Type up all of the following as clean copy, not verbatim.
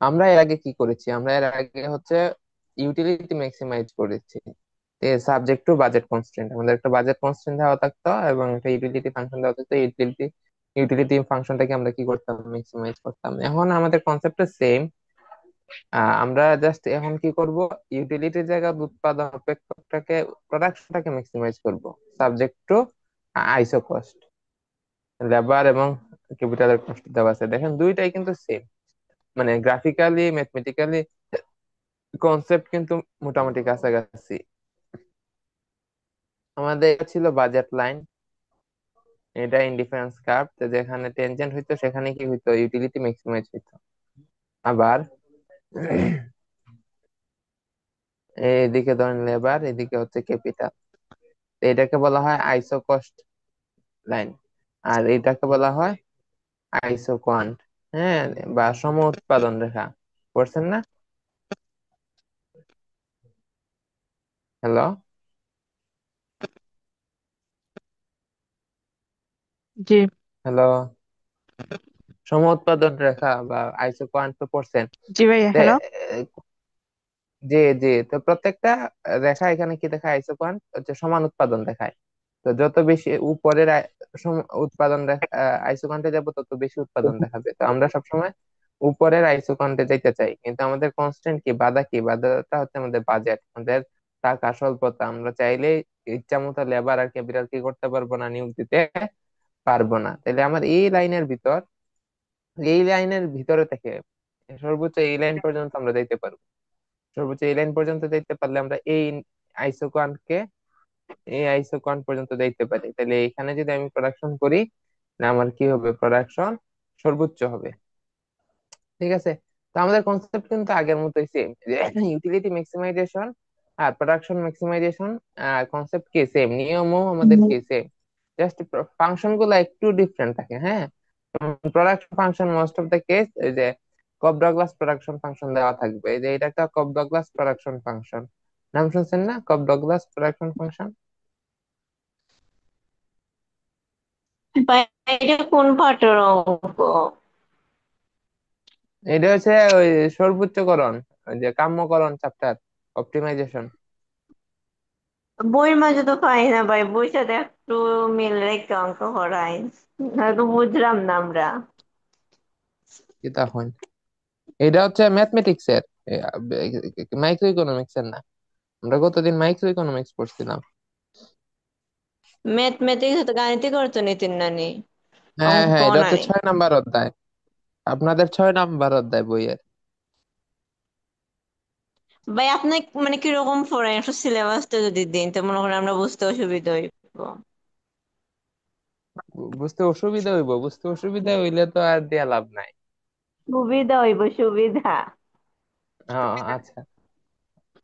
আমরা এর আগে কি করেছি? আমরা এর আগে হচ্ছে ইউটিলিটি ম্যাক্সিমাইজ করেছি। সাবজেক্ট টু বাজেট কনস্ট্রেন্ট, আমাদের একটা বাজেট কনস্ট্রেন্ট দেওয়া থাকতো এবং একটা ইউটিলিটি ফাংশন দেওয়া থাকতো। ইউটিলিটি ইউটিলিটি ফাংশনটাকে আমরা কি করতাম? ম্যাক্সিমাইজ করতাম। এখন আমাদের কনসেপ্টটা সেম। আমরা জাস্ট এখন কি করব? ইউটিলিটির জায়গায় উৎপাদন অপেক্ষকটাকে, প্রোডাকশনটাকে ম্যাক্সিমাইজ করব। সাবজেক্ট টু আইসো কস্ট, লেবার এবং ক্যাপিটালের কস্ট দেওয়া আছে। দেখেন দুইটাই কিন্তু সেম, মানে গ্রাফিক্যালি ম্যাথমেটিক্যালি কনসেপ্ট কিন্তু মোটামুটি কাছাকাছি। আমাদের ছিল বাজেট লাইন, এটা ইনডিফারেন্স কার্ভ, তো যেখানে টেনজেন্ট হইতো সেখানে কি হইতো? ইউটিলিটি ম্যাক্সিমাইজ হইতো। আবার এইদিকে ধরেন লেবার, এদিকে হচ্ছে ক্যাপিটাল, এটাকে বলা হয় আইসো কস্ট লাইন। আর এটাকে বলা হয় আইসো কোয়ান্ট। হ্যাঁ, বা সম উৎপাদন রেখা। পড়ছেন না? হ্যালো? জি। হ্যালো? সম উৎপাদন রেখা বা আইসো কোয়ান্ট তো পড়ছেন। জি ভাইয়া, তে, হ্যালো। জি জি, তো প্রত্যেকটা রেখা এখানে কি দেখায়? আইসোকোয়ান্ট হচ্ছে সমান উৎপাদন দেখায়। তো যত বেশি উপরের উৎপাদন আইসোকোয়ান্টে যাব তত বেশি উৎপাদন দেখাবে। তো আমরা সবসময় উপরের আইসোকোয়ান্টে যাইতে চাই, কিন্তু আমাদের কনস্ট্যান্ট কি, বাধা কি? বাধাটা হচ্ছে আমাদের বাজেট, আমাদের টাকা স্বল্পতা। আমরা চাইলেই ইচ্ছা মতো লেবার আর ক্যাপিটাল কি করতে পারবো না, নিয়োগ দিতে পারবো না। তাহলে আমার এই লাইনের ভিতরে থেকে সর্বোচ্চ এই লাইন পর্যন্ত আমরা যাইতে পারবো। সর্বোচ্চ এই লাইন পর্যন্ত দেখতে পারলে আমরা আইসোকোয়ানকে এই আইসোকোয়ান পর্যন্ত দেখতে পারি। তাহলে এখানে যদি আমি প্রোডাকশন করি, না আমার কি হবে? প্রোডাকশন সর্বোচ্চ হবে। ঠিক আছে? তো আমাদের কনসেপ্ট কিন্তু আগের মতোই সেম, ইউটিলিটি ম্যাক্সিমাইজেশন আর প্রোডাকশন ম্যাক্সিমাইজেশন কনসেপ্ট কি সেম, নিয়মও আমাদের কি সেম। জাস্ট ফাংশন গুলো একটু ডিফারেন্ট থাকে। হ্যাঁ, production function most of the case এই যে কব ডগলাস প্রোডাকশন ফাংশন দেওয়া থাকবে। এই যে এটা একটা কব ডগলাস প্রোডাকশন ফাংশন, নাম শুনছেন না? কব ডগলাস প্রোডাকশন ফাংশন। ভাই, এটা কোন পার্টের অঙ্ক? এটা হচ্ছে ওই সর্বোচ্চকরণ, ওই যে কাম্যকরণ চ্যাপ্টার, অপটিমাইজেশন। বইয়ের মাঝে তো পাই না ভাই, বইয়ের সাথে একটু মিল রেখে অঙ্ক করাই, তো বুঝলাম না আমরা। কি তখন? এটা হচ্ছে ম্যাথমেটিক্স এর, মাইক্রো ইকোনমিক্স এর না। আমরা গতদিন মাইক্রো ইকোনমিক্স পড়ছিলাম। ম্যাথমেটিক্স তো গাণিতিক অর্থনীতির নানি, হ্যাঁ অঙ্ক হ্যাঁ, এটা হচ্ছে নাই। 6 নাম্বার অধ্যায়, আপনাদের 6 নাম্বার অধ্যায় বইয়ের। ভাই আপনি মানে কিরকম পড়ায় একটু সিলেবাসটা যদি দিন তো মনে করেন আমরা বুঝতে অসুবিধা হইব। বুঝতে অসুবিধা হইলে তো আর দেয়া লাভ নাই। সুবিধা হইব, সুবিধা। আচ্ছা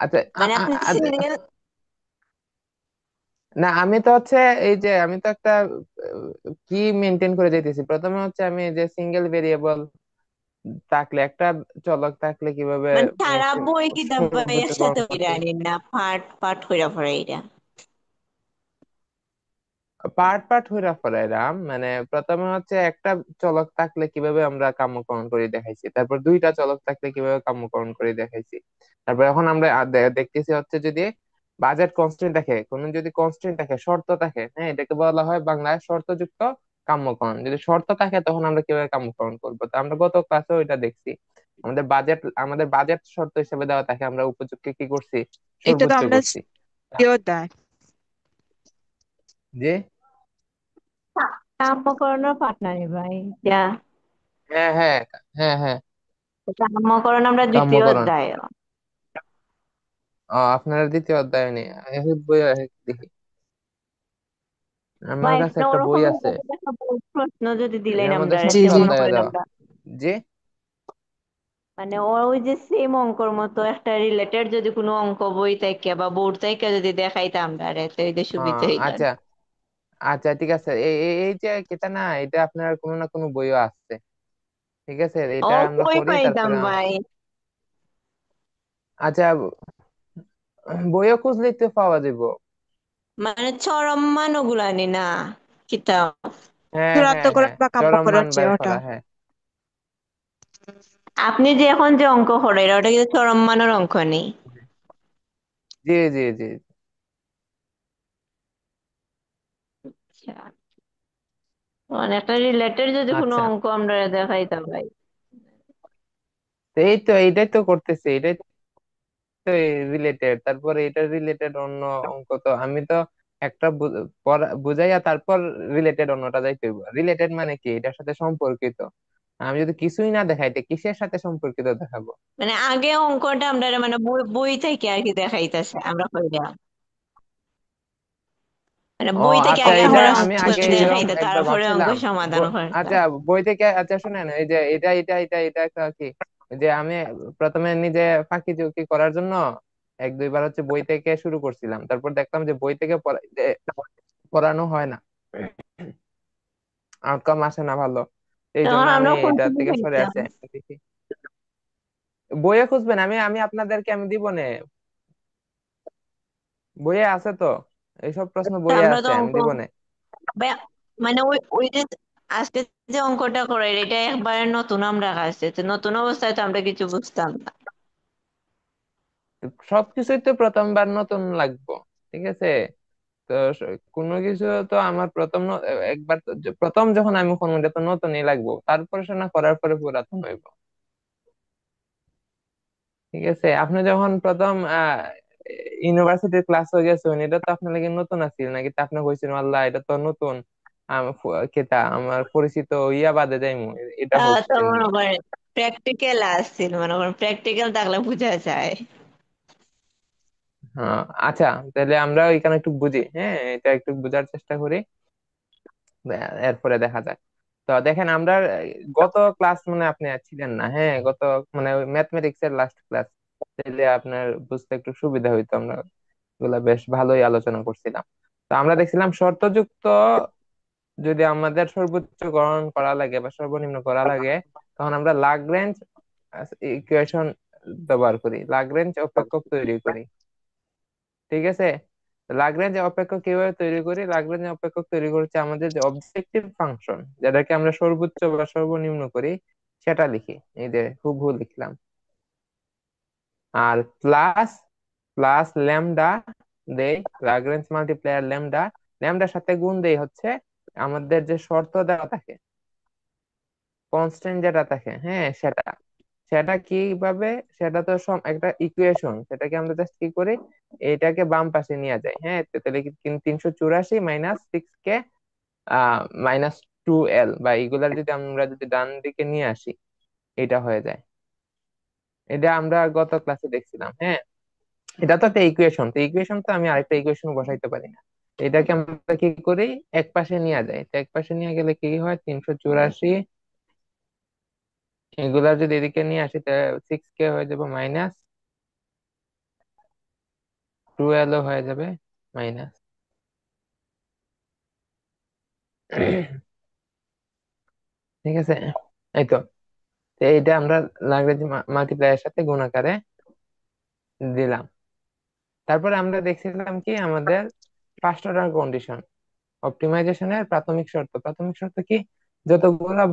আচ্ছা। মানে আপনি সিঙ্গেল। না আমি তো হচ্ছে এই যে আমি তো একটা কি মেনটেন করে যাইতেছি। প্রথমে হচ্ছে আমি এই যে সিঙ্গেল ভেরিয়েবল থাকলে, একটা চলক থাকলে কিভাবে মানে সারা maximum বই কিতাব ভাই সর্বোচ্চকরণ একসাথে করতে। হইরা নিন না, পার্ট পার্ট হইরা পড়ে এটা। পার্ট পার্ট হইরা ফেলাইলাম, মানে প্রথমে হচ্ছে একটা চলক থাকলে কিভাবে আমরা কাম্যকরণ করে দেখাইছি, তারপর দুইটা চলক থাকলে কিভাবে কাম্যকরণ করে দেখাইছি। তারপর এখন আমরা দেখতেছি হচ্ছে যদি বাজেট কনস্ট্যান্ট থাকে, কোন যদি কনস্ট্যান্ট থাকে, শর্ত থাকে, হ্যাঁ, এটাকে বলা হয় বাংলায় শর্তযুক্ত কাম্যকরণ। যদি শর্ত থাকে তখন আমরা কিভাবে কাম্যকরণ করবো, তো আমরা গত ক্লাসে ওইটা দেখছি। আমাদের বাজেট শর্ত হিসেবে দেওয়া থাকে, আমরা উপযুক্ত কি করছি? এটা তো সর্বোচ্চ আমরা করছি। দিয়েও দেয়। যে কাম করানোর পার্টনারই ভাই, যা। হ্যাঁ হ্যাঁ হ্যাঁ হ্যাঁ, কাম করানো আমরা দ্বিতীয় কাম্যকরণ। অধ্যায়। আপনারা দ্বিতীয় অধ্যায় নেই? এক বই দেখি, আমার ভাই কাছে আপনি একটা বই ওরকম আছে, একটা প্রশ্ন যদি দিলেন এটার মধ্যে আমরা, জি সপ্তম জি, মনে অধ্যায়ে করেন দেওয়া। আমরা জি। মানে ওই যে সেম অঙ্কর মতো একটা রিলেটেড যদি কোনো অঙ্ক বই থেকে বা বোর্ড থেকে যদি দেখাইতাম আমরা, রে তো এই যে সুবিধা হইল। আচ্ছা আচ্ছা, ঠিক আছে। এই যে এটা না, এটা আপনার কোনো না কোনো বইও আছে। ঠিক আছে, ও, এটা আমরা কই করি পাইতাম তারপরে ভাই? আচ্ছা, বইও খুঁজলেই তো পাওয়া যাবে। মানে চরম মান ওগুলানি না কিতাব। হ্যাঁ চূড়ান্ত হ্যাঁ করা হ্যাঁ, বা কাব্য চরম করা মান হচ্ছে বের ওটা। করা, হ্যাঁ। আপনি যে এখন যে অঙ্ক করেন ওটা কিন্তু চরম মানের অঙ্ক নেই। জি জি জি। আচ্ছা, মানে একটা রিলেটেড যদি কোনো আচ্ছা, অঙ্ক আমরা দেখাইতাম ভাই। তো এই তো এইটাই তো করতেছি, এটাই তো রিলেটেড, তারপরে এটা রিলেটেড অন্য অঙ্ক, তো আমি তো একটা বুঝাইয়া তারপর রিলেটেড অন্যটা যাইতে হইব। রিলেটেড মানে কি, এটার সাথে সম্পর্কিত। আমি যদি কিছুই না দেখাইতে কিসের সাথে সম্পর্কিত দেখাবো? মানে আগে অঙ্কটা আমরা মানে বই বই থেকে আর কি দেখাইতেছে আমরা কইরা, মানে ও বই থেকে আচ্ছা, আগে এটা আমরা আমি অঙ্ক আগে এরকম দেখাইতে একবার তারপরে অঙ্ক ভাবছিলাম। সমাধান আচ্ছা, করতাম। বই থেকে, আচ্ছা শুনেন, এই যে এটা একটা কি, যে আমি প্রথমে নিজে ফাঁকি ঝুঁকি করার জন্য এক দুইবার হচ্ছে বই থেকে শুরু করছিলাম, তারপর দেখলাম যে বই থেকে পড়ানো হয় না, আউটকাম আসে না ভালো। এই তখন জন্য আমরা আমি কোন এটা থেকে থেকে সরে খাইতাম? আসি। দেখি, বইয়ে খুঁজবেন, আমি আপনাদেরকে আমি দিব নে, বইয়ে আছে তো, এইসব প্রশ্ন তা বইয়ে আমরা তো আছে, আমি অঙ্ক দিব নে। মানে ওই ওই যে আজকে যে অঙ্কটা করে এটা একবারে নতুন আমরা কাছে, তো নতুন অবস্থায় তো আমরা কিছু বুঝতাম না। সবকিছুই তো প্রথমবার নতুন লাগবো, ঠিক আছে? তো কোনো কিছু তো আমার একবার প্রথম যখন আমি কোনো, এটা তো নতুনই লাগবো, তারপরে শোনা করার পরে পুরাতন হইব। ঠিক আছে, আপনি যখন প্রথম ইউনিভার্সিটির ক্লাস হয়ে গেছেন, এটা তো আপনার লাগে নতুন আছিল নাকি? তা আপনি কইছেন আল্লাহ এটা তো নতুন, কেতা আমার পরিচিত ইয়া বাদে যাইমু, এটা তো হচ্ছেন নি। মনে করেন প্র্যাকটিক্যাল আসছিল, মনে করেন প্র্যাকটিক্যাল থাকলে বোঝা যায়। হ্যাঁ, আচ্ছা, তাহলে আমরা এখানে একটু বুঝি, হ্যাঁ, এটা একটু বুঝার চেষ্টা করি, এরপরে দেখা যাক। তো দেখেন, আমরা গত ক্লাস মানে আপনি আর ছিলেন না, হ্যাঁ, গত মানে ম্যাথমেটিক্স এর লাস্ট ক্লাস, তাহলে আপনার বুঝতে একটু সুবিধা হইতো, আমরা এগুলা বেশ ভালোই আলোচনা করছিলাম। তো আমরা দেখছিলাম শর্তযুক্ত যদি আমাদের সর্বোচ্চ গ্রহণ করা লাগে বা সর্বনিম্ন করা লাগে, তখন আমরা লাগরেঞ্জ ইকুয়েশন ব্যবহার করি, লাগরেঞ্জ অপেক্ষক তৈরি করি। ঠিক আছে, লাগরেঞ্জ অপেক্ষক কিভাবে তৈরি করি? লাগরেঞ্জ অপেক্ষক তৈরি করছে আমাদের যে অবজেক্টিভ ফাংশন, যেটাকে আমরা সর্বোচ্চ বা সর্বনিম্ন করি, সেটা লিখি, এই যে হুবহু লিখলাম। আর প্লাস প্লাস ল্যামডা দেই, লাগরেঞ্জ মাল্টিপ্লায়ার ল্যামডা, ল্যামডার সাথে গুণ দেই হচ্ছে আমাদের যে শর্ত দেওয়া থাকে, কনস্ট্যান্ট যেটা থাকে, হ্যাঁ, সেটা সেটা কিভাবে, সেটা তো একটা ইকুয়েশন, সেটাকে আমরা জাস্ট কি করি, এটাকে বাম পাশে নিয়ে যাই, হ্যাঁ, তো তাহলে 384 মাইনাস 6 কে -2l, বা এগুলার যদি আমরা যদি ডান দিকে নিয়ে আসি, এটা হয়ে যায়। এটা আমরা গত ক্লাসে দেখছিলাম, হ্যাঁ। এটা তো একটা ইকুয়েশন, তো ইকুয়েশন তো আমি আরেকটা ইকুয়েশন বসাইতে পারি না, এটাকে আমরা কি করি, এক পাশে নিয়ে যাই, তো এক পাশে নিয়ে গেলে কি হয়, 384, এগুলা যদি এদিকে নিয়ে আসি, তাহলে 6 কে হয়ে যাবে -2l হয়ে যাবে মাইনাস। ঠিক আছে, এই তো, তো এইটা আমরা লাগরেঞ্জ মাল্টিপ্লায়ের সাথে গুণ আকারে দিলাম। তারপরে আমরা দেখছিলাম কি, আমাদের ফার্স্ট অর্ডার কন্ডিশন, অপটিমাইজেশনের প্রাথমিক শর্ত। প্রাথমিক শর্ত কি, যতগুলা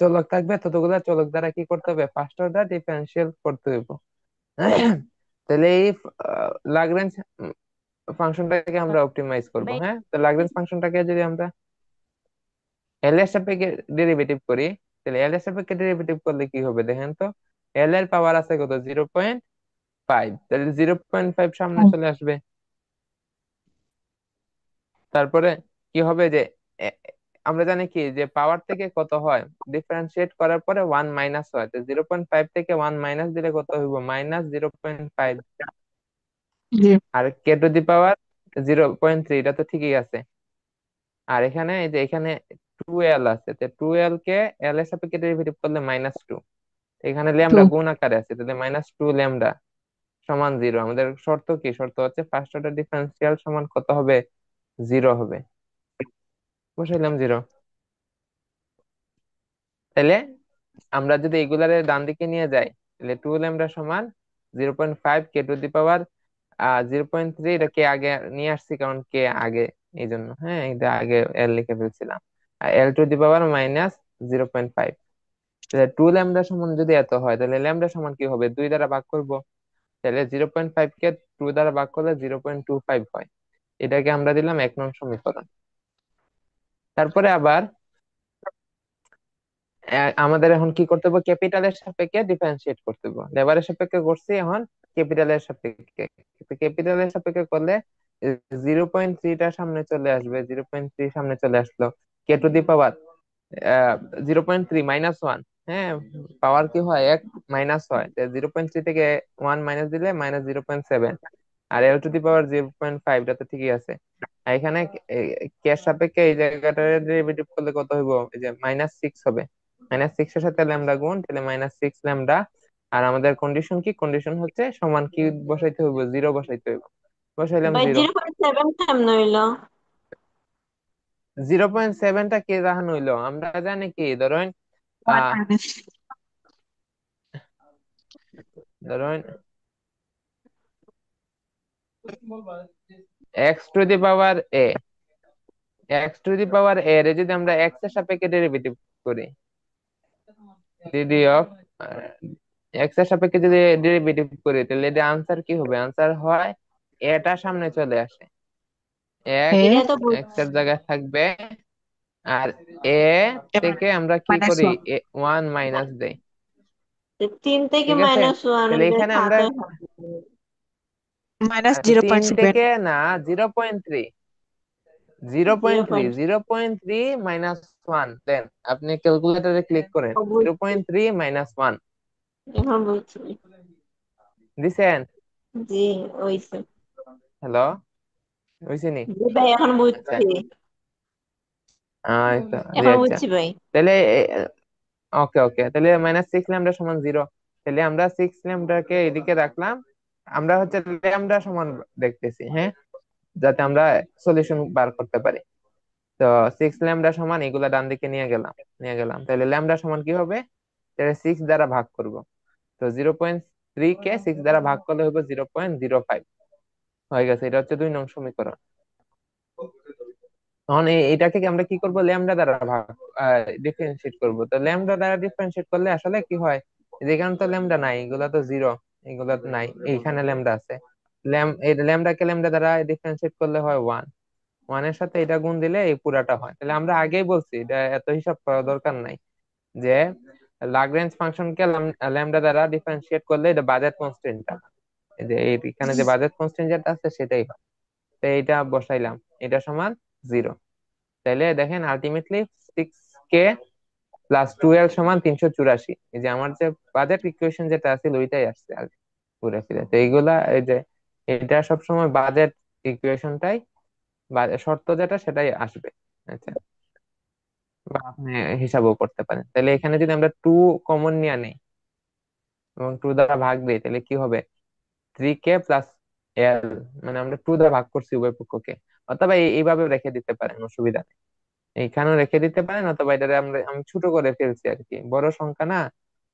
চলক থাকবে ততগুলা চলক দ্বারা কি করতে হবে, ফার্স্ট অর্ডার ডিফারেন্সিয়াল করতে হবে। তাহলে এই লাগরেঞ্জ ফাংশনটাকে আমরা অপটিমাইজ করব, ভাই, হ্যাঁ। তো লাগরেঞ্জ ফাংশনটাকে যদি আমরা এল এর সাপেক্ষে ডেরিভেটিভ করি, তাহলে এল এর সাপেক্ষে ডেরিভেটিভ করলে কি হবে দেখেন তো, এল এর পাওয়ার আছে কত, 0.5, তাহলে 0.5 সামনে চলে আসবে। তারপরে কি হবে যে এ- আমরা জানি কি যে পাওয়ার থেকে কত হয়, ডিফারেন্সিয়েট করার পরে 1 মাইনাস হয়, তো 0.5 থেকে 1 মাইনাস দিলে কত হইব, -0.5। জি। আর কে টু দি পাওয়ার 0.3, এটা তো ঠিকই আছে। আর এখানে এই যে এখানে 2l আছে, তো 2l কে l এর সাপেক্ষে ডেরিভেটিভ করলে -2, এখানে ল্যামডা গুণ আকারে আছে, তাহলে -2 ল্যামডা সমান 0। আমাদের শর্ত কি, শর্ত হচ্ছে ফার্স্ট অর্ডার ডিফারেন্সিয়াল সমান কত হবে, 0 হবে। বসাইলাম 0। তাহলে আমরা যদি এগুলারে ডান দিকে নিয়ে যাই, তাহলে 2 ল্যামডা সমান 0.5 কে টু দি পাওয়ার 0.3, এটা কে আগে নিয়ে আসছি কারণ কে আগে, এই জন্য, হ্যাঁ, এটা আগে এর লিখে ফেলছিলাম। আর L to the power minus 0.5। Two lambda সমান যদি এত হয় তাহলে ল্যামডা সমান কি হবে, 2 দ্বারা ভাগ করব। তাহলে 0.5 কে 2 দ্বারা ভাগ করলে 0.25 হয়। এটাকে আমরা দিলাম 1 নং সমীকরণ। তারপরে আবার আমাদের এখন কি করতে হবে, ক্যাপিটালের সাপেক্ষে ডিফারেন্সিয়েট করতে হবে। লেবারের সাপেক্ষে করছি, এখন ক্যাপিটালের সাপেক্ষে। ক্যাপিটালের সাপেক্ষে করলে 0.3টা সামনে চলে আসবে, 0.3 সামনে চলে আসলো। কে টু দি পাওয়ার 0.3 -1। হ্যাঁ, পাওয়ার কি হয়, এক মাইনাস হয়। 0.3 থেকে 1 মাইনাস দিলে -0.7। আর এল টু দি পাওয়ার 0.5, এটা তো ঠিকই আছে। আর এখানে কে এর সাপেক্ষে এই জায়গাটার ডেরিভেটিভ করলে কত হইব, এই যে -6 হবে। -6 এর সাথে ল্যামডা গুণ, তাহলে -6 ল্যামডা। আর আমাদের কন্ডিশন কি, কন্ডিশন হচ্ছে সমান কি বসাইতে হইব, 0 বসাইতে হইব। বসাইলাম ভাই 0। 0.7 কেমন হইলো? 0.7টা কে দেখানো হইলো, আমরা জানি কি, ধরেন ওয়ান আহ মাইনাস ধরেন x to the power a, x to the power a রে যদি আমরা এক্স এর সাপেক্ষে ডেরিভেটিভ করি, ডিডি অফ এক্স এর সাপেক্ষে যদি ডেরিভেটিভ করি, তাহলে এটা আনসার কি হবে, আনসার হয় এটা সামনে চলে আসে, এ এক্স এটা তো এক্স এর জায়গায় থাকবে। আর এ থেকে আমরা কি মাইনাস করি, ওয়ান 1 মাইনাস দেই। 3 থেকে ঠিক আছে, -1 তাহলে হলে এখানে আমরা 7 হবে। মাইনাস জিরো তিন পয়েন্ট সেভেন থেকে না, 0.3, zero zero point three point 0.3 -1 দেন। আপনি ক্যালকুলেটরে ক্লিক করেন, জিরো বুঝছি, পয়েন্ট থ্রি মাইনাস ওয়ান এখন বুঝছি। দিছেন। জি, হইছে। হ্যালো, হইছে নি? জি ভাই, এখন আচ্ছা, বুঝছি। আচ্ছা, জি এখন আচ্ছা। বুঝছি ভাই। তাহলে ওকে ওকে, তাহলে -6 ল্যামডা সমান 0। তাহলে আমরা 6 ল্যামডাকে এদিকে রাখলাম। আমরা হচ্ছে ল্যামডা সমান দেখতেছি, হ্যাঁ, যাতে আমরা সলিউশন বার করতে পারি। তো 6 ল্যামডা সমান এগুলা ডান দিকে নিয়ে গেলাম। তাহলে ল্যামডা সমান কি হবে, তাহলে 6 দ্বারা ভাগ করব। তো 0.3 কে 6 দ্বারা ভাগ করলে হবে 0.05। হয়ে গেছে, এটা হচ্ছে 2 নং সমীকরণ। তখন এটা থেকে আমরা কি করব, ল্যামডা দ্বারা ভাগ ডিফারেন্সিয়েট করব। তো ল্যামডা দ্বারা ডিফারেন্সিয়েট করলে আসলে কি হয়, যেখানে তো ল্যামডা নাই, এগুলা তো জিরো, এগুলা তো নাই, এইখানে ল্যামডা আছে। এই ল্যামডা কে ল্যামডা দ্বারা ডিফারেন্সিয়েট করলে হয় 1। 1 এর সাথে এটা গুণ দিলে এই পুরাটা হয়। তাহলে আমরা আগেই বলছি, এটা এত হিসাব করার দরকার নাই, যে লাগরেঞ্জ ফাংশনকে ল্যামডা দ্বারা ডিফারেন্সিয়েট করলে এটা বাজেট কনস্ট্যান্টটা, এই যে এখানে যে বাজেট কনস্ট্যান্ট যেটা আছে সেটাই হয়। তো এইটা বসাইলাম, এটা সমান 0। তাইলে দেখেন আলটিমেটলি 6 কে প্লাস 12 সমান 384। এই যে আমার যে বাজেট ইকুয়েশন যেটা আছে ওইটাই আসছে আর কি, ঘুরে ফিরে। তো এইগুলা, এই যে এটা সবসময় বাজেট ইকুয়েশনটাই, শর্ত যেটা সেটাই আসবে। আচ্ছা, বা আপনি হিসাবও করতে পারেন। তাহলে এখানে যদি আমরা 2 কমন নিয়ে নেই এবং 2 দ্বারা ভাগ দিই, তাহলে কি হবে, 3 কে প্লাস এল, মানে আমরা 2 দ্বারা ভাগ করছি উভয় পক্ষকে। অথবা এইভাবে রেখে দিতে পারেন, অসুবিধা নেই। এইখানেও রেখে দিতে পারেন, অথবা এটা আমি ছোট করে ফেলছি আর কি, বড় সংখ্যা না,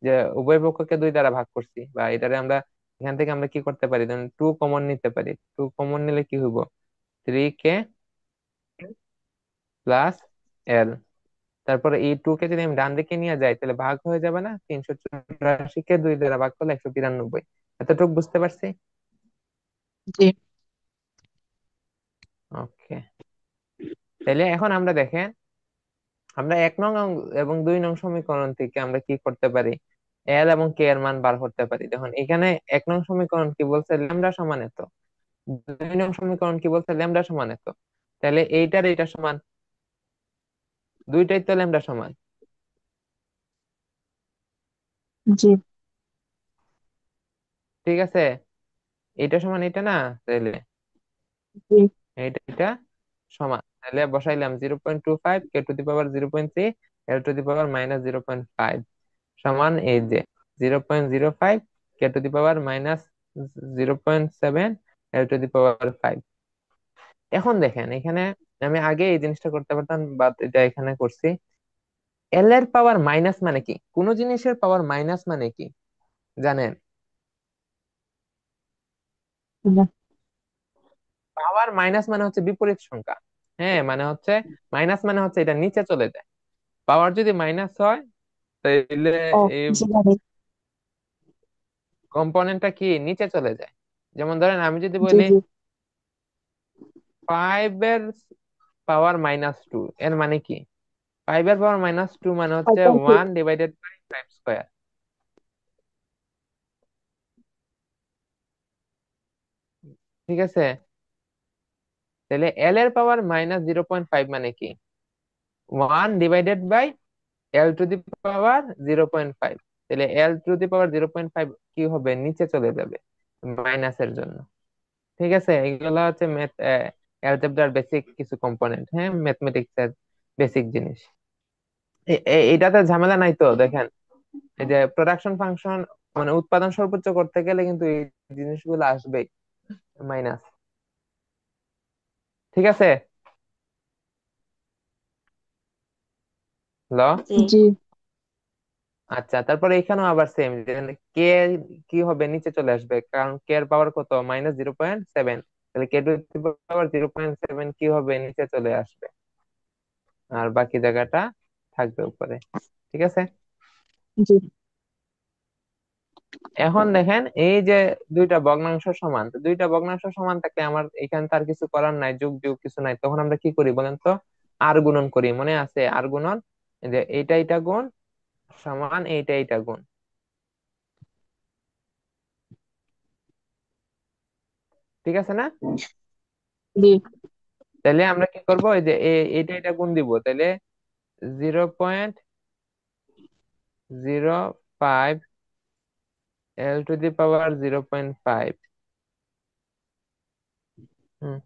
যে উভয় পক্ষকে 2 দ্বারা ভাগ করছি, বা এটারে আমরা এখান থেকে আমরা কি করতে পারি, 2 কমন নিতে পারি। 2 কমন নিলে কি হইব, 3 কে প্লাস এল। তারপরে এই 2 কে যদি আমি ডান দিকে নিয়ে যাই, তাহলে ভাগ হয়ে যাবে না, 384 কে 2 দ্বারা ভাগ করলে 193। এতটুকু বুঝতে পারছি? জি ওকে, তাহলে এখন আমরা দেখেন, আমরা 1 নং এবং 2 নং সমীকরণ থেকে আমরা কি করতে পারি, এল এবং কে এর মান বার করতে পারি। দেখুন এখানে 1 নং সমীকরণ কি বলছে, ল্যামডা সমান এত। 2 নং সমীকরণ কি বলছে, ল্যামডা সমান এত। তাহলে এইটার এইটা সমান, দুইটাই তো ল্যামডা সমান। জি ঠিক আছে, এইটা সমান এটা না, তাহলে জি এইটা এটা সমান। তাহলে বসাইলাম 0.25, কে to the power 0.3, L to the power -0.5 সমান এই যে 0.05, কে to the power -0.7, L to the পাওয়ার 5। এখন দেখেন এখানে, আমি আগে এই জিনিসটা করতে পারতাম, বাট এটা এখানে করছি। এল এর পাওয়ার মাইনাস মানে কি, কোন জিনিসের পাওয়ার মাইনাস মানে কি জানেন? না পাওয়ার মাইনাস মানে হচ্ছে বিপরীত সংখ্যা। হ্যাঁ মানে হচ্ছে মাইনাস মানে হচ্ছে এটা নিচে চলে যায়। পাওয়ার যদি মাইনাস হয় তাহলে ও, এই জি জানি। কম্পোনেন্টটা কি নিচে চলে যায়। যেমন ধরেন আমি যদি জি বলি জি। 5 এর পাওয়ার -2, এর মানে কি? 5 এর পাওয়ার -2 মানে হচ্ছে 5.2। 1/5 স্কয়ার। ঠিক আছে, তাহলে এল এর পাওয়ার -0.5 মানে কি? 1/L⁵ তাহলে L⁵ কি হবে, নিচে চলে যাবে মাইনাসের জন্য। ঠিক আছে, এগুলো হচ্ছে ম্যাথ অ্যালজেব্রার বেসিক কিছু কম্পোনেন্ট, হ্যাঁ, ম্যাথমেটিক্স এর বেসিক জিনিস। এটাতে ঝামেলা নাই তো, দেখেন এই যে প্রোডাকশন ফাংশন মানে উৎপাদন সর্বোচ্চ করতে গেলে কিন্তু এই জিনিসগুলো আসবেই, মাইনাস। ঠিক আছে, হ্যালো। জি। জি আচ্ছা, তারপরে এখানেও আবার সেম, কে কি হবে, নিচে চলে আসবে, কারণ কে এর পাওয়ার কত, -0.7। তাহলে কে টু দি পাওয়ার 0.7 কি হবে, নিচে চলে আসবে, আর বাকি জায়গাটা থাকবে উপরে। ঠিক আছে, জি। এখন দেখেন এই যে দুইটা ভগ্নাংশ সমান, তো দুইটা ভগ্নাংশ সমান থাকলে আমার এখানে তার কিছু করার নাই, যোগ বিয়োগ কিছু নাই, তখন আমরা কি করি বলেন তো? আর গুণন করি, মনে আছে আর গুণন? এই যে এইটা এইটা গুণ সমান এইটা এইটা গুণ। ঠিক আছে না? জি। তাহলে আমরা কি করব, এই যে এইটা এটা গুণ দিব, তাহলে 0.05 L⁵ হম,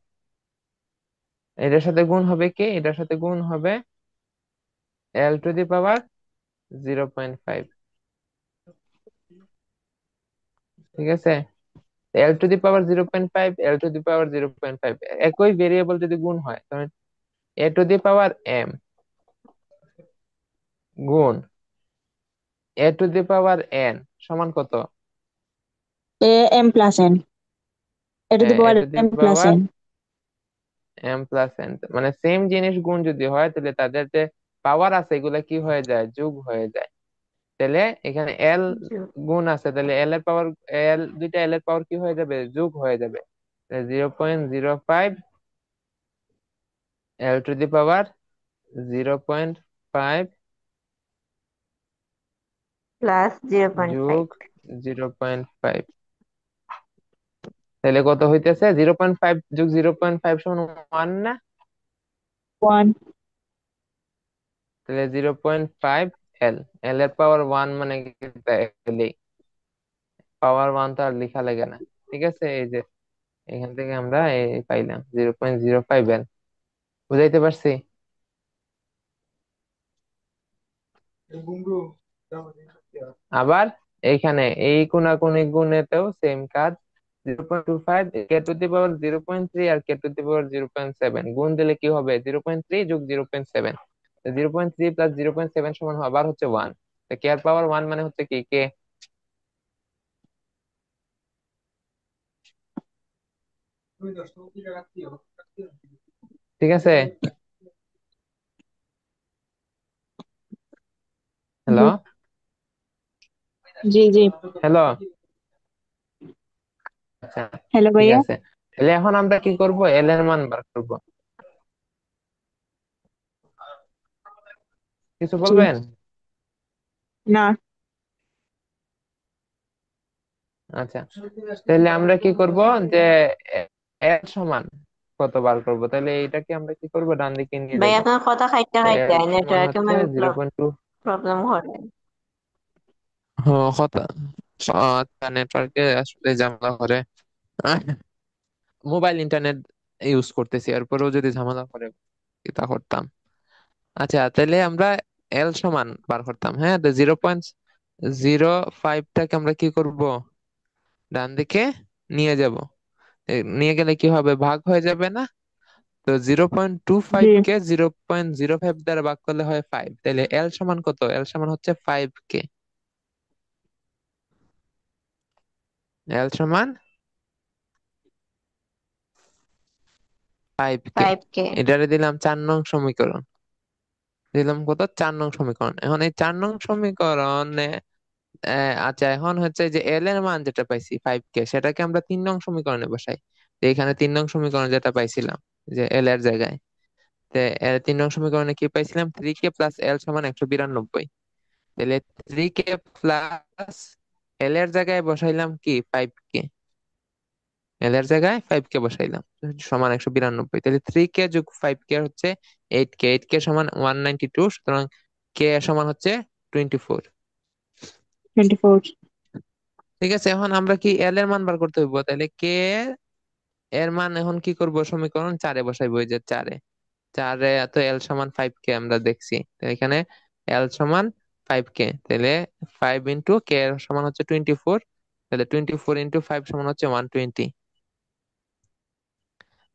এটার সাথে গুণ হবে কি, এটার সাথে গুণ হবে L⁵ 0.5। ঠিক আছে, L⁵ 0.5 একই ভেরিয়েবল যদি গুণ হয় তখন a⁻m গুণ a⁻n সমান কত? A m plus n. A to the হ্যাঁ, a power to the m plus power n. m+n, মানে সেম জিনিস গুণ যদি হয় তাহলে তাদের যে পাওয়ার আছে এগুলা কি হয়ে যায়, যোগ হয়ে যায়। তাহলে এখানে এল জি। গুণ আছে, তাহলে এল এর পাওয়ার, দুইটা এল এর পাওয়ার কি হয়ে যাবে, যোগ হয়ে যাবে। 0.05 L⁵ 0.5 প্লাস 0.5। যোগ 0.5, তাহলে কত হইতেছে, 0.5 যোগ 0.5 সমান 1 না? 1। তাহলে 0.5 এল, এল এর পাওয়ার 1 মানে এলেই, পাওয়ার 1 তো আর লেখা লাগে না। ঠিক আছে, এই যে এখান থেকে আমরা এই পাইলাম 0.05 এল। বুঝাইতে পারছি? আবার এইখানে এই কোনাকুনি গুণেতেও সেম কাজ, 0.25 কে to the power 0.3 R k to the পাওয়ার 0.7 গুণ দিলে কি হবে, 0.3 যোগ 0.7, 0.3 প্লাস 0.7 সমান আবার হচ্ছে 1। কে এর পাওয়ার 1 মানে হচ্ছে কি, কে। ঠিক আছে, জি হ্যালো, জি। জি। হ্যালো। আচ্ছা, হ্যালো ঠিক ভাইয়া। আছে, তাহলে এখন আমরা কি করব, এল এর মান বার করব। কিছু জি। বলবেন? না। আচ্ছা, তাহলে আমরা কি করব, যে এল সমান কত বার করব, তাহলে এইটাকে আমরা কি করব, ডান দিকে নিয়ে ভাই যাব। আপনার কথা খাইতে খাইতে এল সমান নেটওয়ার্কে হচ্ছে মেবি 0.2। প্রবলেম করে। কথা, আচ্ছা, নেটওয়ার্কে আসলে ঝামেলা করে, মোবাইল ইন্টারনেট ইউজ করতেছি, এরপরেও যদি ঝামেলা করে কি তা করতাম। আচ্ছা, তাহলে আমরা এল সমান বার করতাম, হ্যাঁ, তো 0.05টাকে আমরা কি করব, ডান দিকে নিয়ে যাব। নিয়ে গেলে কি হবে, ভাগ হয়ে যাবে না? তো জিরো পয়েন্ট টু জি। ফাইভ কে 0.05 দ্বারা ভাগ করলে হয় 5, তাহলে এল সমান কত, এল সমান হচ্ছে 5 কে। এল সমান 5k। 5K। এটারে দিলাম 4 নং সমীকরণ। দিলাম কত? 4 নং সমীকরণ। এখন এই 4 নং সমীকরণে আচ্ছা, এখন হচ্ছে যে এল এর মান যেটা পাইছি 5k, সেটাকে আমরা 3 নং সমীকরণে বসাই। তো এখানে 3 নং সমীকরণ যেটা পাইছিলাম, যে এল এর জায়গায়, 3 নং সমীকরণে কি পাইছিলাম? 3k প্লাস এল সমান 192। তাহলে 3k প্লাস এল এর জায়গায় বসাইলাম কি 5k। এল এর জায়গায় 5k বসাইলাম, সমান 192। তাহলে 3k যোগ 5k হচ্ছে 8k। 8k সমান 192, সুতরাং k সমান হচ্ছে 24। 24। ঠিক আছে, এখন আমরা কি এল এর মান বার করতে হইব। তাহলে কে এর মান এখন কি করব? সমীকরণ 4-এ বসাইবো। এই যে 4-এ, 4-এ তো এল সমান 5k আমরা দেখছি। তো এখানে এল সমান 5k, তাহলে 5 × k এর সমান হচ্ছে 24। তাহলে 24 × 5 সমান হচ্ছে 120।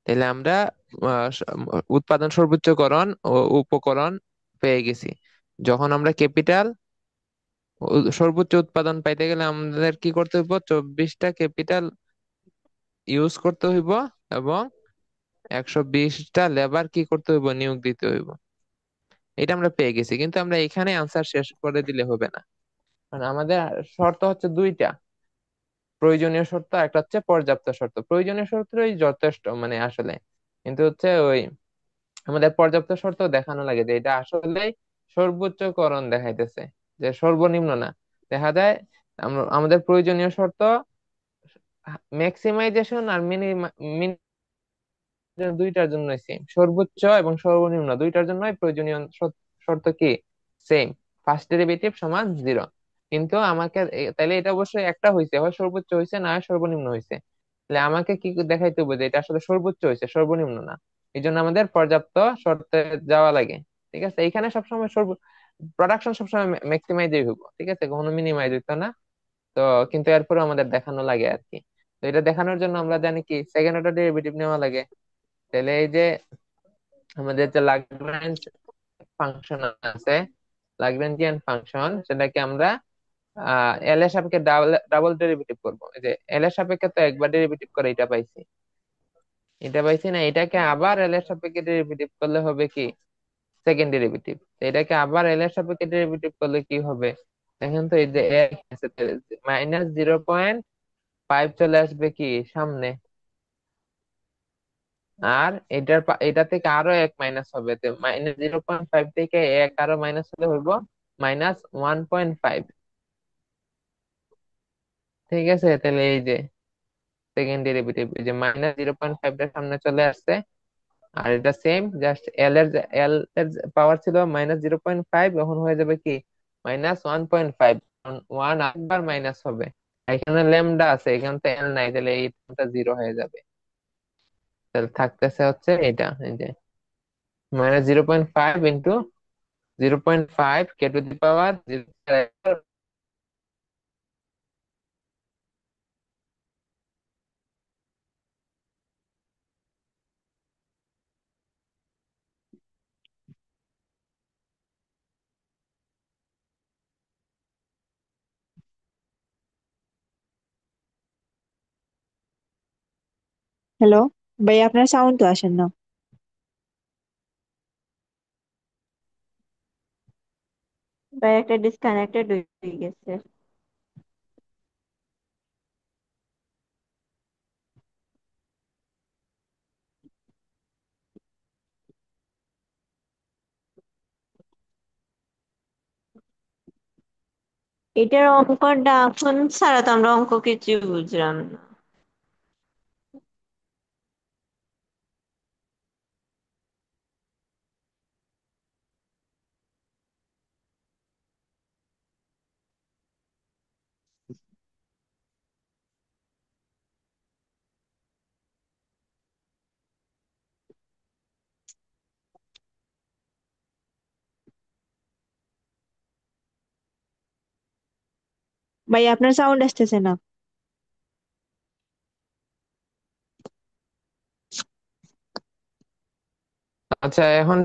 তাহলে আমরা উৎপাদন সর্বোচ্চকরণ ও উপকরণ পেয়ে গেছি। যখন আমরা ক্যাপিটাল সর্বোচ্চ উৎপাদন পাইতে গেলে আমাদের কি করতে হইব? 24টা ক্যাপিটাল ইউজ করতে হইব, এবং 120টা লেবার কি করতে হইব? নিয়োগ দিতে হইব। এটা আমরা পেয়ে গেছি, কিন্তু আমরা এখানে আনসার শেষ করে দিলে হবে না। কারণ আমাদের শর্ত হচ্ছে দুইটা: প্রয়োজনীয় শর্ত, একটা হচ্ছে পর্যাপ্ত শর্ত। প্রয়োজনীয় শর্তই যথেষ্ট মানে আসলে, কিন্তু হচ্ছে ওই আমাদের পর্যাপ্ত শর্ত দেখানো লাগে যে এটা আসলে সর্বোচ্চকরণ দেখাইতেছে, যে সর্বনিম্ন না। দেখা যায় আমাদের প্রয়োজনীয় শর্ত ম্যাক্সিমাইজেশন আর দুইটার জন্যই সেম। সর্বোচ্চ এবং সর্বনিম্ন দুইটার জন্যই প্রয়োজনীয় শর্ত কি সেম, ফার্স্ট ডেরিভেটিভ সমান 0। কিন্তু আমাকে তাইলে এটা অবশ্যই একটা হইছে, হয় সর্বোচ্চ হইছে না হয় সর্বনিম্ন হইছে। তাহলে আমাকে কি দেখাইতে হবে? যে এটা আসলে সর্বোচ্চ হইছে, সর্বনিম্ন না। এই জন্য আমাদের পর্যাপ্ত শর্তে যাওয়া লাগে। ঠিক আছে, এখানে সবসময় প্রোডাকশন সবসময় ম্যাক্সিমাইজই হইব, ঠিক আছে, কখনো মিনিমাইজ হইতো না। তো কিন্তু এরপরে আমাদের দেখানো লাগে আর কি। তো এটা দেখানোর জন্য আমরা জানি কি সেকেন্ড অর্ডার ডেরিভেটিভ নেওয়া লাগে। তাহলে এই যে আমাদের যে লাগরেঞ্জ ফাংশন আছে, লাগরেঞ্জিয়ান ফাংশন, সেটাকে আমরা এল এর সাপেক্ষে ডাবল ডাবল ডেরিভেটিভ করবো। এই যে এল এর সাপেক্ষে তো একবার ডেরিভেটিভ করে এটা পাইছি, এটা পাইছি না, এটাকে আবার এল এর সাপেক্ষে ডেরিভেটিভ করলে হবে কি সেকেন্ড ডেরিভেটিভ। এটাকে আবার এল এর সাপেক্ষে ডেরিভেটিভ করলে কি হবে? এখন তো এই যে -0.5 চলে আসবে কি সামনে, আর এটা থেকে আরো এক মাইনাস হবে। তো -0.5 থেকে এক আরো মাইনাস হলে হইব -1.5। ঠিক আছে, তাহলে এই যে সেকেন্ড ডেরিভেটিভ, এই যে -0.5টা সামনে চলে আসছে। আর এটা সেম, জাস্ট এল এর পাওয়ার ছিল -0.5, এখন হয়ে যাবে কি -1.5। ওয়ান আবার মাইনাস হবে, এখানে ল্যামডা আছে, এখানে তো এল নাই, তাহলে এইটা 0 হয়ে যাবে। তাহলে থাকতেছে হচ্ছে এটা, এই যে -0.5 × 0.5 k⁻0। হ্যালো, ভাই আপনার সাউন্ড তো আসেন না। ভাই একটা ডিসকানেক্টেড হয়ে গেছে। এটার অঙ্কটা এখন ছাড়া তো আমরা অঙ্ক কিছু বুঝলাম না। ভাই আপনার সাউন্ড আসতেছে না। আচ্ছা, এখন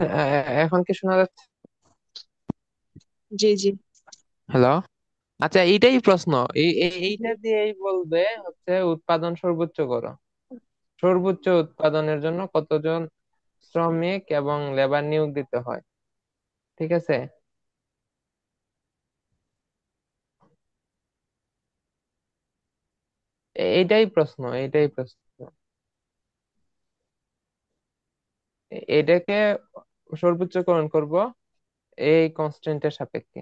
এখন কি শোনা যাচ্ছে? জি জি। হ্যালো। আচ্ছা, এইটাই প্রশ্ন। এইটা দিয়েই বলবে হচ্ছে উৎপাদন সর্বোচ্চ করো। সর্বোচ্চ উৎপাদনের জন্য কতজন শ্রমিক এবং লেবার নিয়োগ দিতে হয়। ঠিক আছে, এইটাই প্রশ্ন, এইটাই প্রশ্ন। এটাকে সর্বোচ্চকরণ করব এই কনস্ট্যান্টের সাপেক্ষে।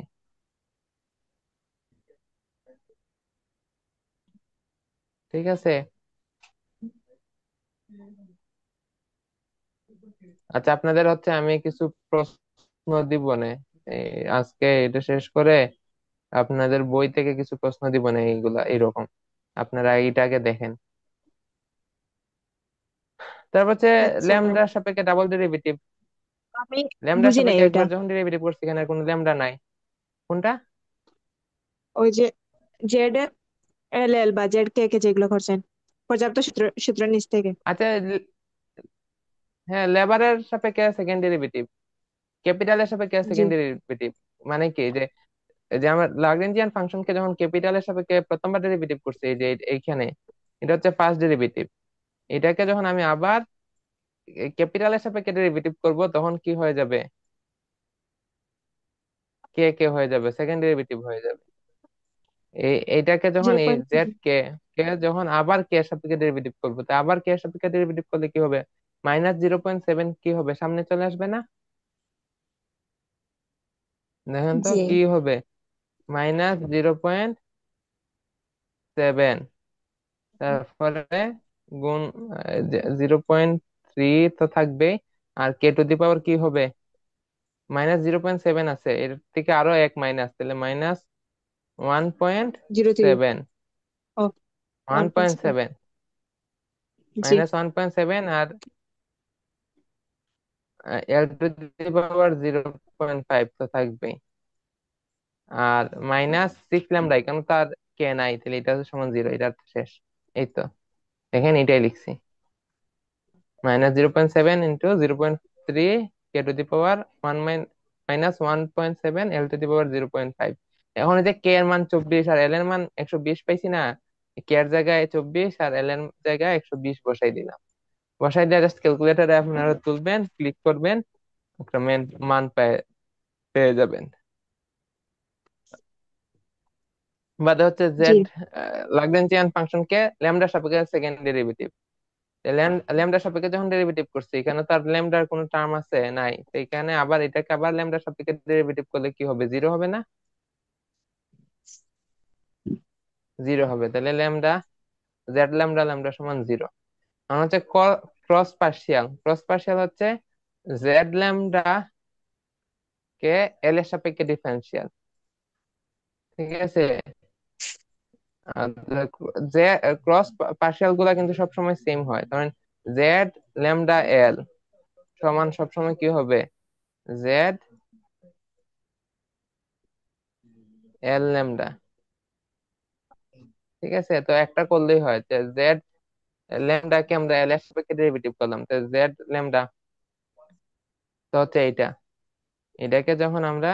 ঠিক আছে, আচ্ছা আপনাদের হচ্ছে আমি কিছু প্রশ্ন দিব না, আজকে এটা শেষ করে আপনাদের বই থেকে কিছু প্রশ্ন দিব না, এইগুলা এইরকম আপনারা এইটাকে দেখেন। তারপর হচ্ছে আচ্ছা ভাই, ল্যামডার সাপেক্ষে ডাবল ডেরিভেটিভ। আমি ল্যামডার বুঝি নাই সাপেক্ষে ওইটা। একবার যখন ডেরিভেটিভ করছি, এখানে আর কোনো ল্যামডা নাই। কোনটা? ওই যে জেড এল এল বা জেড কে কে যেগুলো করছেন, পর্যাপ্ত সূত্র সূত্র নিচ থেকে। আচ্ছা হ্যাঁ, লেবারের সাপেক্ষে সেকেন্ড ডেরিভেটিভ, ক্যাপিটালের সাপেক্ষে জি সেকেন্ড ডেরিভেটিভ। মানে কি যে এই যে আমার লাগরেঞ্জিয়ান ফাংশনকে যখন ক্যাপিটালের সাপেক্ষে প্রথমবার ডেরিভেটিভ করছি, এই যে এইখানে এটা হচ্ছে ফার্স্ট ডেরিভেটিভ। এটাকে যখন আমি আবার ক্যাপিটালের সাপেক্ষে ডেরিভেটিভ করব, তখন কি হয়ে যাবে? কে কে হয়ে যাবে, সেকেন্ড ডেরিভেটিভ হয়ে যাবে। এইটাকে যখন জিরো এই পয়েন্ট জেড কে কে যখন আবার কে এর সাপেক্ষে ডেরিভেটিভ করবো, তো আবার কে এর সাপেক্ষে ডেরিভেটিভ করলে কি হবে? -0.7 কি হবে, সামনে চলে আসবে না? দেখেন তো জি কি হবে, -0.7, তারপরে গুণ 0.3 তো থাকবেই, আর কে টু দি পাওয়ার কি হবে, -0.7 আছে, এর থেকে আরো এক মাইনাস, তাহলে one point zero three. Seven ও, one one point point seven seven জি -1.7, আর এল টু দি পাওয়ার 0.5 তো থাকবেই, আর -6 ল্যামডা, এখানে তো আর কে নাই, তাহলে এটা হচ্ছে সমান 0, এটা তো শেষ। এই তো, দেখেন এটাই লিখছি, -0.7 ইন্টু 0.3 কে to the power one -1.7 L to the power 0.5। এখন এই যে কে এর মান 24 আর এল এর মান 120 পাইছি না, কে এর জায়গায় 24 আর এল এর জায়গায় 120 বসাই দিলাম। বসাই দিয়ে জাস্ট ক্যালকুলেটারে আপনারা তুলবেন, ক্লিক করবেন, একটা মান পেয়ে যাবেন। বাদে হচ্ছে জি। জেড লাগরেঞ্জিয়ান ফাংশনকে ল্যামডা সাপেক্ষে সেকেন্ড ডেরিভেটিভ। ল্যামডা সাপেক্ষে যখন ডেরিভেটিভ করছি, এখানে তো আর ল্যামডার কোনো টার্ম আছে নাই, তো এখানে আবার এটাকে আবার ল্যামডা সাপেক্ষে ডেরিভেটিভ করলে কি হবে, 0 হবে না? 0 হবে, তাহলে ল্যামডা জেড ল্যামডা ল্যামডা সমান 0। এখন হচ্ছে ক্রস পার্শিয়াল। ক্রস পার্শিয়াল হচ্ছে জেড ল্যামডা কে এল এর সাপেক্ষে ডিফারেন্সিয়াল। ঠিক আছে, আর যে ক্রস পার্শিয়াল গুলা কিন্তু সবসময় সেম হয়, কারণ জেড ল্যামডা এল সমান সবসময় কি হবে, জেড এল ল্যামডা। ঠিক আছে, তো একটা করলেই হয়, যে জেড ল্যামডা কে আমরা এল এর সাপেক্ষে ডেরিভেটিভ করলাম, তো জেড ল্যামডা তো হচ্ছে এইটা। এটাকে যখন আমরা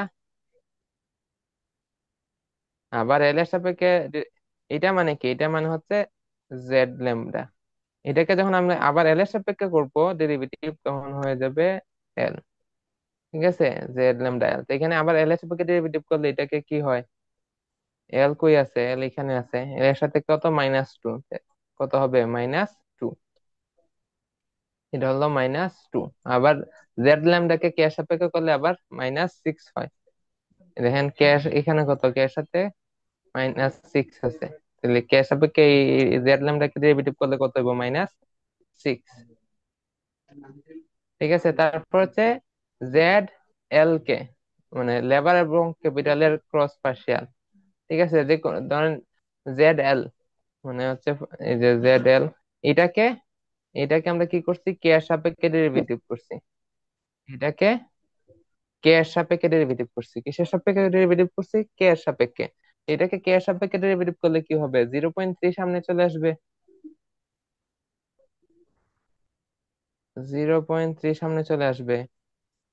আবার এল এর সাপেক্ষে এটা মানে কি, এটা মানে হচ্ছে জেড ল্যামডা। এটাকে যখন আমরা আবার এল এর সাপেক্ষে করবো ডেরিভেটিভ, তখন হয়ে যাবে এল। ঠিক আছে, জেড ল্যামডা এল, তো এখানে আবার এল এর সাপেক্ষে ডেরিভেটিভ করলে এটাকে কি হয়, এল কই আছে, এল এখানে আছে, এল এর সাথে কত, -2, কত হবে, -2, এটা হলো -2। আবার জেড ল্যামডাকে কে এর সাপেক্ষে করলে আবার -6 হয়। দেখেন কে এখানে কত, কে এর সাথে -6 আছে, তাহলে কে এর সাপেক্ষে জেড ল্যামডাকে ডেরিভেটিভ করলে কত হবে, -6। ঠিক আছে, তারপর হচ্ছে জেড এল কে, মানে লেবার এবং ক্যাপিটালের ক্রস পার্শিয়াল। ঠিক আছে, যে ধরেন জেড এল মানে হচ্ছে এই যে জেড এল, এটাকে এটাকে আমরা কি করছি, কে এর সাপেক্ষে ডেরিভেটিভ করছি। এটাকে কে এর সাপেক্ষে ডেরিভেটিভ করছি, কিসের সাপেক্ষে ডেরিভেটিভ করছি, কে এর সাপেক্ষে। এটাকে কে এর সাপেক্ষে ডেরিভেটিভ করলে কি হবে, 0.3 সামনে চলে আসবে, 0.3 সামনে চলে আসবে,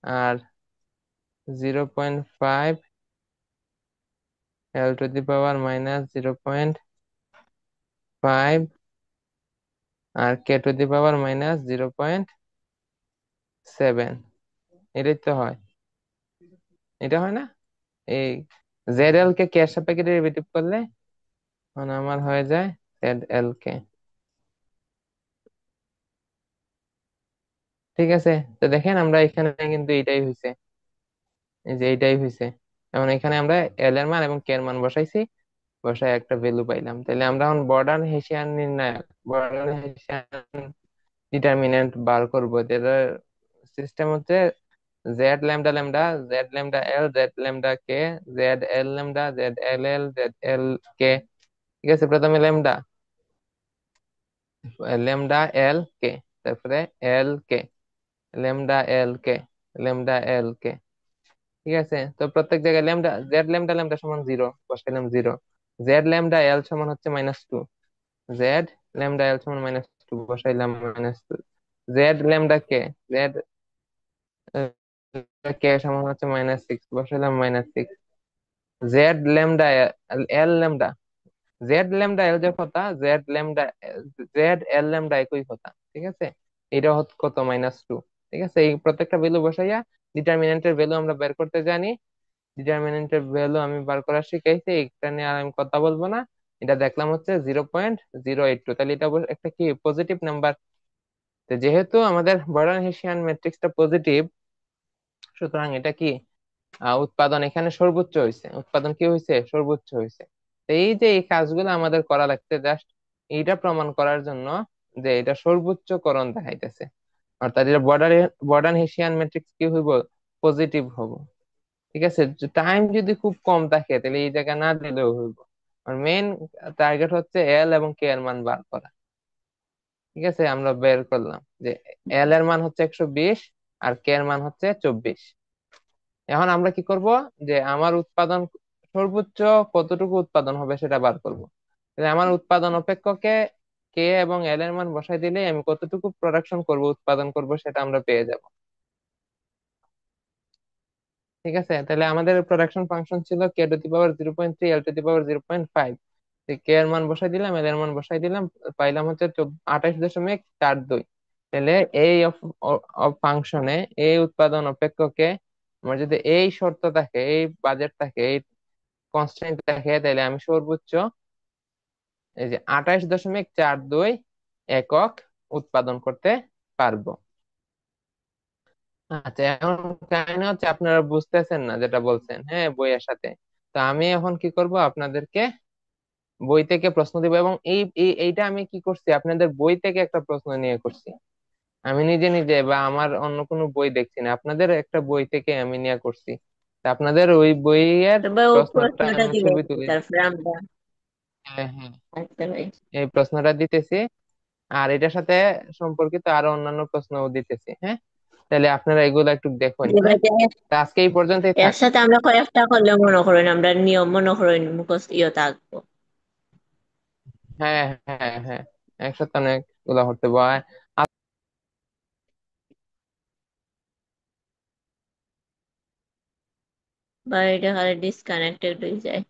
আর 0.5 L টু দি পাওয়ার -0.5 আর k to the power minus 0.7, এটাই তো হয়। এটা হয় না? এই জেড এল কে কে এর সাপেক্ষে ডেরিভেটিভ করলে মানে আমার হয়ে যায় জেড এল কে। ঠিক আছে, তো দেখেন আমরা এখানে কিন্তু এইটাই হয়েছে, এই যে এইটাই হয়েছে। এখন এখানে আমরা এল এর মান এবং কে এর মান বসাইছি, বসায় একটা ভ্যালু পাইলাম। তাহলে আমরা এখন বর্ডার হেসিয়ান নির্ণায়ক, বর্ডার হেসিয়ান ডিটারমিনেন্ট বার করবো। যেটা সিস্টেম হচ্ছে Z lambda lambda, Z lambda L, Z lambda K, Z L lambda, Z L L, Z L K. ঠিক আছে, প্রথমে ল্যামডা, ল্যামডা এল কে, তারপরে এল কে, ল্যামডা এল কে, ল্যামডা এল কে। ঠিক আছে, তো প্রত্যেক জায়গায় ল্যামডা, জেড ল্যামডা ল্যামডা সমান 0 বসাইলাম 0, জেড ল্যামডা এল সমান হচ্ছে -2, জেড ল্যামডা এল সমান -2 বসাইলাম -2, জেড ল্যামডা কে, জেড কে সমান হচ্ছে -6 বসাইলাম -6, জেড ল্যামডা এল ল্যামডা, জেড ল্যামডা এল যে কথা, Z lambda, Z L lambda একই কথা। ঠিক আছে, এটা হচ্ছে কত -2। ঠিক আছে, এই প্রত্যেকটা ভ্যালু বসাইয়া ডিটারমিনেন্টের ভ্যালু আমরা বের করতে জানি। ডিটারমিনেন্টের ভ্যালু আমি বার করা শিখাইছি, এটা নিয়ে আর আমি কথা বলবো না। এটা দেখলাম হচ্ছে 0.082, তাহলে এটা একটা কি পজিটিভ নাম্বার। তো যেহেতু আমাদের বর্ডার হেসিয়ান ম্যাট্রিক্সটা পজিটিভ, সুতরাং এটা কি উৎপাদন এখানে সর্বোচ্চ হয়েছে, উৎপাদন কি হয়েছে, সর্বোচ্চ হয়েছে। তো এই যে এই কাজগুলো আমাদের করা লাগছে জাস্ট এইটা প্রমাণ করার জন্য যে এটা সর্বোচ্চকরণ দেখাইতেছে, অর্থাৎ এটা বর্ডার বর্ডার হেসিয়ান ম্যাট্রিক্স কি হইব, পজিটিভ হবো। ঠিক আছে, টাইম যদি খুব কম থাকে তাহলে এই জায়গা না দিলেও হইব। আর মেইন টার্গেট হচ্ছে এল এবং কে এর মান বার করা। ঠিক আছে, আমরা বের করলাম যে এল এর মান হচ্ছে 120 আর কে এর মান হচ্ছে 24। এখন আমরা কি করব, যে আমার উৎপাদন সর্বোচ্চ কতটুকু উৎপাদন হবে সেটা বার করব। তাহলে আমার উৎপাদন অপেক্ষকে কে এবং এল এর মান বসাই দিলে আমি কতটুকু প্রোডাকশন করব, উৎপাদন করব, সেটা আমরা পেয়ে যাব। ঠিক আছে, তাহলে আমাদের প্রোডাকশন ফাংশন ছিল কে to the power 0.3, L to the power 0.5। কে এর মান বসাই দিলাম, এল এর মান বসাই দিলাম, পাইলাম হচ্ছে 28.42। তাহলে এই ফাংশনে এই উৎপাদন অপেক্ষকে আমার যদি এই শর্ত থাকে, এই বাজেট থাকে, এই কনস্ট্যান্ট থাকে, তাহলে আমি সর্বোচ্চ এই যে 28.42 একক উৎপাদন করতে পারবো। আচ্ছা, এখন কাহিনী হচ্ছে আপনারা বুঝতেছেন না যেটা বলছেন, হ্যাঁ, বইয়ের সাথে। তো আমি এখন কি করব, আপনাদেরকে বই থেকে প্রশ্ন দিব, এবং এইটা আমি কি করছি, আপনাদের বই থেকে একটা প্রশ্ন নিয়ে করছি। আমি নিজে নিজে বা আমার অন্য কোনো বই দেখছি না, আপনাদের একটা বই থেকে আমি নিয়ে করছি। তা আপনাদের ওই বইয়ের তবে ও প্রশ্নটা প্রশ্নটা আমি দিলে ছবি তুলে, তারপরে আমরা। হ্যাঁ হ্যাঁ, আচ্ছা ভাই। এই প্রশ্নটা দিতেছি, আর এটার সাথে সম্পর্কিত আরো অন্যান্য প্রশ্নও দিতেছি। হ্যাঁ, তাহলে আপনারা এগুলো একটু দেখুন। যে হ্যাঁ, ভাই তা আজকে এই পর্যন্তই এর থাক। সাথে আমরা কয়েকটা করলে মনে করেন আমরা নিয়ম মনে করেন মুখস্থ থাকবো। হ্যাঁ হ্যাঁ হ্যাঁ, একসাথে অনেক গুলা করতে পারবো। বা এটা খালি ডিসকানেক্টেড হয়ে যায়।